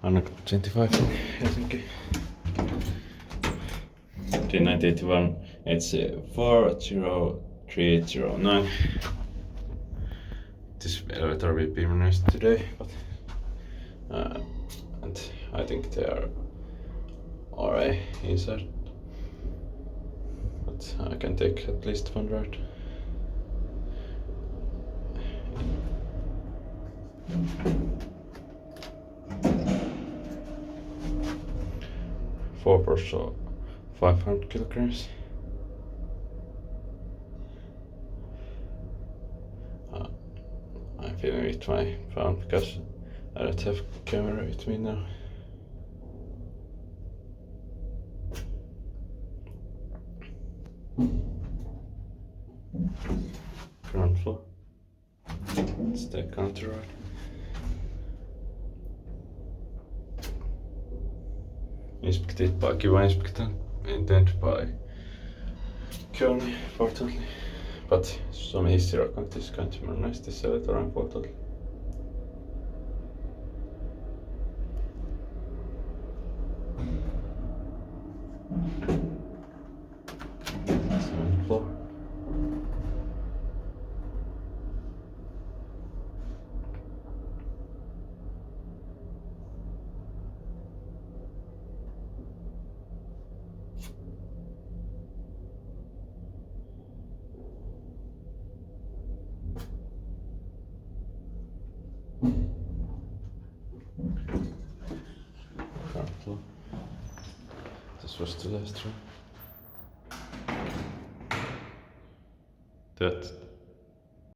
Annankatu 25 in Helsinki. D981, it's 40309. This elevator will be modernized today, but and I think they are alright inside. But I can take at least one ride. Four person, 500 kilograms. I'm filming with my phone because I don't have camera with me now. Ground floor. It's the counter ride. Inspected by Kiva Inspector, intended by Kone, fortunately. But Suomen Hissiurakointi is going to modernize this elevator, unfortunately. Second floor. Ground floor. This was the last room. That